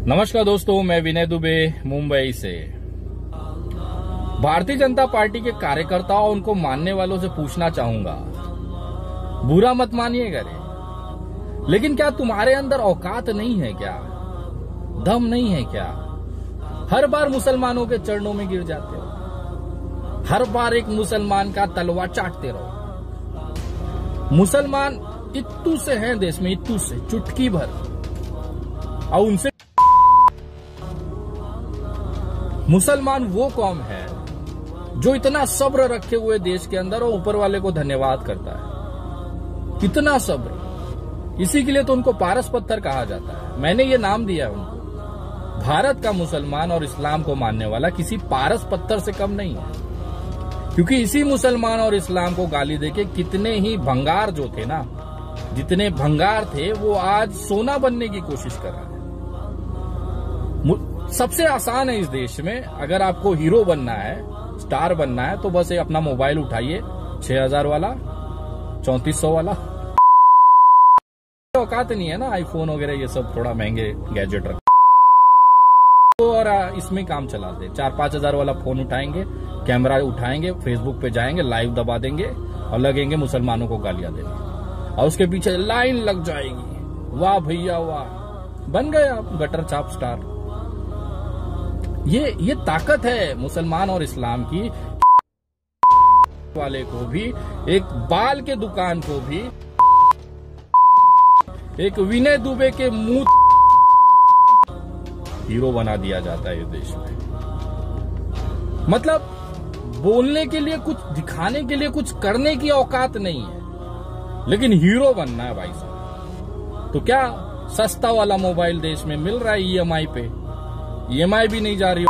नमस्कार दोस्तों, मैं विनय दुबे मुंबई से। भारतीय जनता पार्टी के कार्यकर्ताओं उनको मानने वालों से पूछना चाहूंगा, बुरा मत मानिएगा रे, लेकिन क्या तुम्हारे अंदर औकात नहीं है क्या? दम नहीं है क्या? हर बार मुसलमानों के चरणों में गिर जाते हो, हर बार एक मुसलमान का तलवा चाटते रहो। मुसलमान इत्तू से हैं देश में, इत्तू से चुटकी भर, और उनसे मुसलमान वो कौम है जो इतना सब्र रखे हुए देश के अंदर और ऊपर वाले को धन्यवाद करता है। कितना सब्र, इसी के लिए तो उनको पारस पत्थर कहा जाता है। मैंने ये नाम दिया है उनको। भारत का मुसलमान और इस्लाम को मानने वाला किसी पारस पत्थर से कम नहीं है, क्योंकि इसी मुसलमान और इस्लाम को गाली देके कितने ही भंगार जो थे ना, जितने भंगार थे वो आज सोना बनने की कोशिश कर रहे हैं। सबसे आसान है इस देश में, अगर आपको हीरो बनना है, स्टार बनना है, तो बस अपना मोबाइल उठाइए, 6000 वाला, 3400 वाला। औकात नहीं है ना आईफोन वगैरह, ये सब थोड़ा महंगे गैजेट रख और इसमें काम चलाते। 4-5 हजार वाला फोन उठाएंगे, कैमरा उठाएंगे, फेसबुक पे जाएंगे, लाइव दबा देंगे और लगेंगे मुसलमानों को गालियां देने, और उसके पीछे लाइन लग जाएगी। वाह भैया वाह, बन गए आप गटर चाप स्टार। ये ताकत है मुसलमान और इस्लाम की। वाले को भी, एक बाल के दुकान को भी, एक विनय दुबे के मुंह हीरो बना दिया जाता है इस देश में। मतलब बोलने के लिए, कुछ दिखाने के लिए, कुछ करने की औकात नहीं है, लेकिन हीरो बनना है भाई साहब। तो क्या सस्ता वाला मोबाइल देश में मिल रहा है ईएमआई पे, ईएमआई भी नहीं जा रही,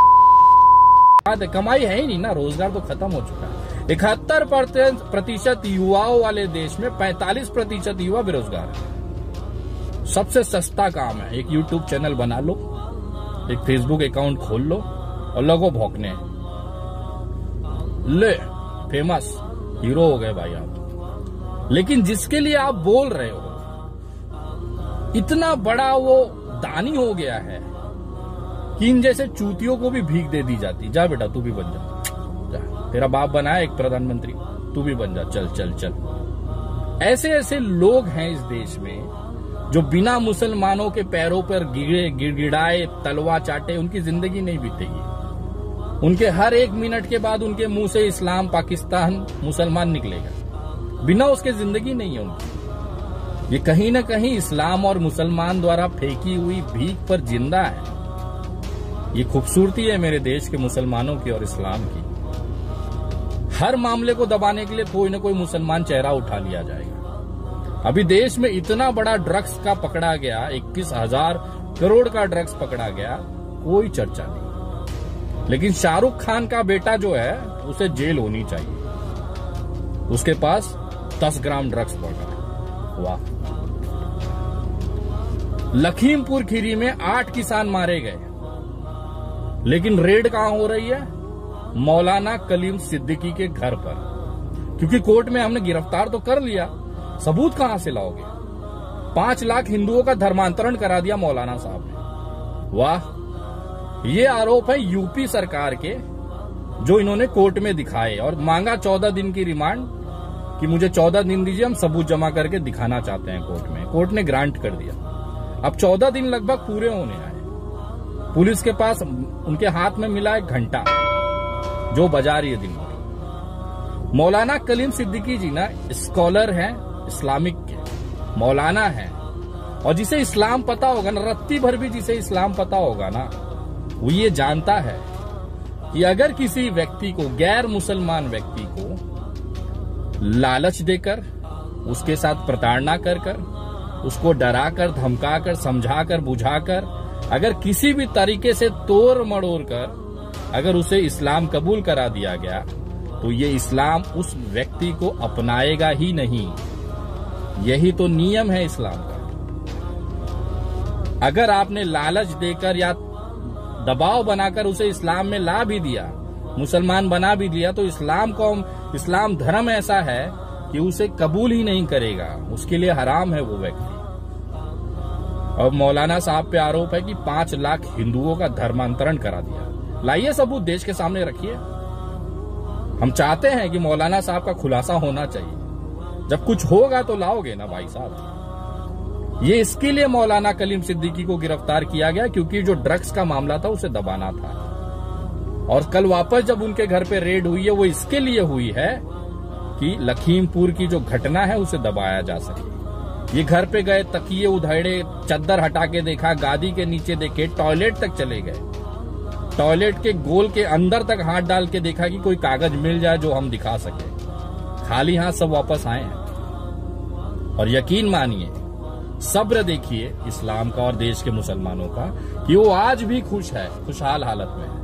कमाई है ही नहीं ना, रोजगार तो खत्म हो चुका है। 71% युवाओं वाले देश में 45% युवा बेरोजगार है। सबसे सस्ता काम है, एक यूट्यूब चैनल बना लो, एक फेसबुक अकाउंट खोल लो और लगो भौंकने, ले फेमस हीरो हो गए भाई आप। लेकिन जिसके लिए आप बोल रहे हो इतना बड़ा वो दानी हो गया है कि इन जैसे चूतियों को भी भीख दे दी जाती। जा बेटा तू भी बन जा, तेरा बाप बना है एक प्रधानमंत्री, तू भी बन जा, चल चल चल। ऐसे ऐसे लोग हैं इस देश में जो बिना मुसलमानों के पैरों पर गिड़गिड़ाए, तलवा चाटे उनकी जिंदगी नहीं बीतेगी। उनके हर 1 मिनट के बाद उनके मुंह से इस्लाम, पाकिस्तान, मुसलमान निकलेगा, बिना उसके जिंदगी नहीं है उनकी। ये कहीं ना कहीं इस्लाम और मुसलमान द्वारा फेंकी हुई भीख पर जिंदा है। ये खूबसूरती है मेरे देश के मुसलमानों की और इस्लाम की। हर मामले को दबाने के लिए कोई ना कोई मुसलमान चेहरा उठा लिया जाएगा। अभी देश में इतना बड़ा ड्रग्स का पकड़ा गया, 21,000 करोड़ का ड्रग्स पकड़ा गया, कोई चर्चा नहीं। लेकिन शाहरुख खान का बेटा जो है उसे जेल होनी चाहिए, उसके पास 10 ग्राम ड्रग्स पकड़ा। वाह। लखीमपुर खीरी में 8 किसान मारे गए, लेकिन रेड कहां हो रही है? मौलाना कलीम सिद्दीकी के घर पर, क्योंकि कोर्ट में हमने गिरफ्तार तो कर लिया, सबूत कहां से लाओगे? 5 लाख हिंदुओं का धर्मांतरण करा दिया मौलाना साहब ने। वाह। ये आरोप है यूपी सरकार के, जो इन्होंने कोर्ट में दिखाए और मांगा 14 दिन की रिमांड कि मुझे 14 दिन दीजिए, हम सबूत जमा करके दिखाना चाहते हैं कोर्ट में। कोर्ट ने ग्रांट कर दिया। अब 14 दिन लगभग पूरे होने आए। पुलिस के पास उनके हाथ में मिला एक घंटा जो बजा रही है दिन भर। मौलाना कलीम सिद्दीकी जी ना स्कॉलर हैं, इस्लामिक के मौलाना हैं, और जिसे इस्लाम पता होगा ना, रत्ती भर भी जिसे इस्लाम पता होगा ना, वो ये जानता है कि अगर किसी व्यक्ति को, गैर मुसलमान व्यक्ति को लालच देकर, उसके साथ प्रताड़ना कर कर, उसको डराकर, धमकाकर, समझाकर, बुझाकर, अगर किसी भी तरीके से तोड़ मड़ोड़ कर अगर उसे इस्लाम कबूल करा दिया गया, तो ये इस्लाम उस व्यक्ति को अपनाएगा ही नहीं। यही तो नियम है इस्लाम का। अगर आपने लालच देकर या दबाव बनाकर उसे इस्लाम में ला भी दिया, मुसलमान बना भी दिया, तो इस्लाम धर्म ऐसा है कि उसे कबूल ही नहीं करेगा, उसके लिए हराम है वो व्यक्ति। और मौलाना साहब पे आरोप है कि 5 लाख हिंदुओं का धर्मांतरण करा दिया। लाइए सबूत देश के सामने रखिए। हम चाहते हैं कि मौलाना साहब का खुलासा होना चाहिए। जब कुछ होगा तो लाओगे ना भाई साहब। ये इसके लिए मौलाना कलीम सिद्दीकी को गिरफ्तार किया गया क्योंकि जो ड्रग्स का मामला था उसे दबाना था। और कल वापस जब उनके घर पे रेड हुई है वो इसके लिए हुई है कि लखीमपुर की जो घटना है उसे दबाया जा सके। ये घर पे गए, तकिए उधेड़े, चद्दर हटा के देखा, गादी के नीचे देखे, टॉयलेट तक चले गए, टॉयलेट के गोल के अंदर तक हाथ डाल के देखा कि कोई कागज मिल जाए जो हम दिखा सके। खाली हाथ सब वापस आए हैं। और यकीन मानिए, सब्र देखिए इस्लाम का और देश के मुसलमानों का कि वो आज भी खुश है, खुशहाल हालत में है।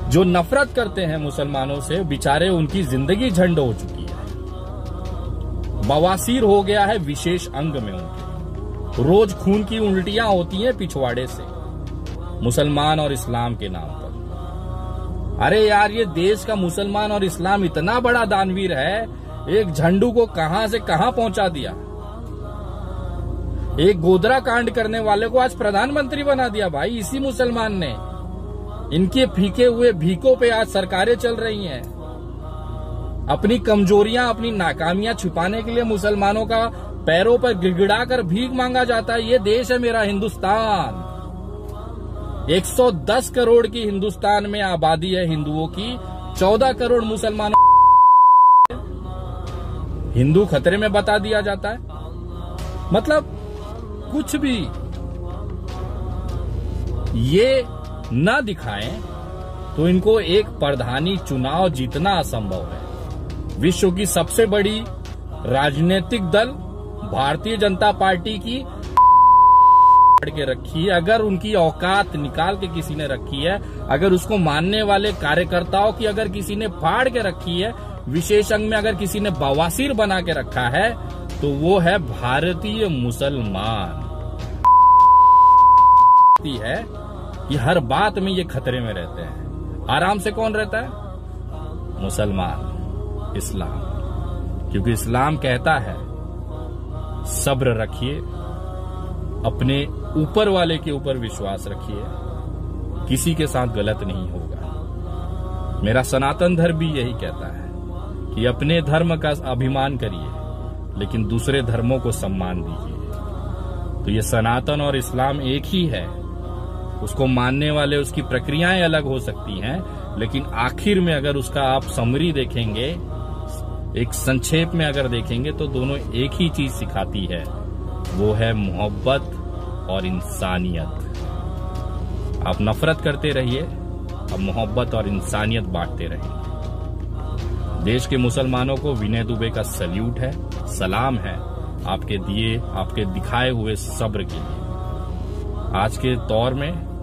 जो नफरत करते हैं मुसलमानों से, बेचारे उनकी जिंदगी झंड हो चुकी है। बवासीर हो गया है विशेष अंग में उनके। रोज खून की उल्टियां होती हैं पिछवाड़े से, मुसलमान और इस्लाम के नाम पर। अरे यार, ये देश का मुसलमान और इस्लाम इतना बड़ा दानवीर है, एक झंडू को कहां से कहां पहुंचा दिया। एक गोदरा कांड करने वाले को आज प्रधानमंत्री बना दिया भाई, इसी मुसलमान ने। इनके फीके हुए भीखों पे आज सरकारें चल रही हैं। अपनी कमजोरियां, अपनी नाकामियां छुपाने के लिए मुसलमानों का पैरों पर गिड़गिड़ा कर भीख मांगा जाता है। ये देश है मेरा हिंदुस्तान। 110 करोड़ की हिंदुस्तान में आबादी है हिंदुओं की, 14 करोड़ मुसलमानों। हिंदू खतरे में बता दिया जाता है। मतलब कुछ भी ये न दिखाएं तो इनको एक प्रधानी चुनाव जीतना असंभव है। विश्व की सबसे बड़ी राजनीतिक दल भारतीय जनता पार्टी की के रखी है। अगर उनकी औकात निकाल के किसी ने रखी है, अगर उसको मानने वाले कार्यकर्ताओं की अगर किसी ने फाड़ के रखी है, विशेष अंग में अगर किसी ने बवासीर बना के रखा है, तो वो है भारतीय मुसलमान। है कि हर बात में ये खतरे में रहते हैं। आराम से कौन रहता है? मुसलमान, इस्लाम। क्योंकि इस्लाम कहता है सब्र रखिए, अपने ऊपर वाले के ऊपर विश्वास रखिए, किसी के साथ गलत नहीं होगा। मेरा सनातन धर्म भी यही कहता है कि अपने धर्म का अभिमान करिए, लेकिन दूसरे धर्मों को सम्मान दीजिए। तो ये सनातन और इस्लाम एक ही है। उसको मानने वाले, उसकी प्रक्रियाएं अलग हो सकती हैं, लेकिन आखिर में अगर उसका आप समरी देखेंगे, एक संक्षेप में अगर देखेंगे, तो दोनों एक ही चीज सिखाती है, वो है मोहब्बत और इंसानियत। आप नफरत करते रहिए, अब मोहब्बत और इंसानियत बांटते रहिए। देश के मुसलमानों को विनय दुबे का सल्यूट है, सलाम है आपके दिए, आपके दिखाए हुए सब्र के लिए। आज के दौर में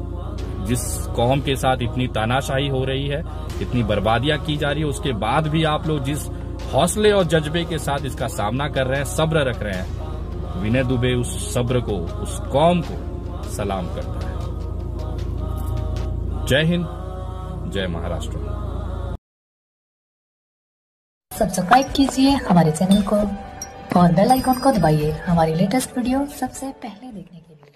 जिस कौम के साथ इतनी तानाशाही हो रही है, इतनी बर्बादियां की जा रही है, उसके बाद भी आप लोग जिस हौसले और जज्बे के साथ इसका सामना कर रहे हैं, सब्र रख रहे हैं, विनय दुबे उस सब्र को, उस कौम को सलाम करता है। जय हिंद, जय महाराष्ट्र। सब्सक्राइब कीजिए हमारे चैनल को और बेल आइकॉन को दबाइए हमारी लेटेस्ट वीडियो सबसे पहले देखने के लिए।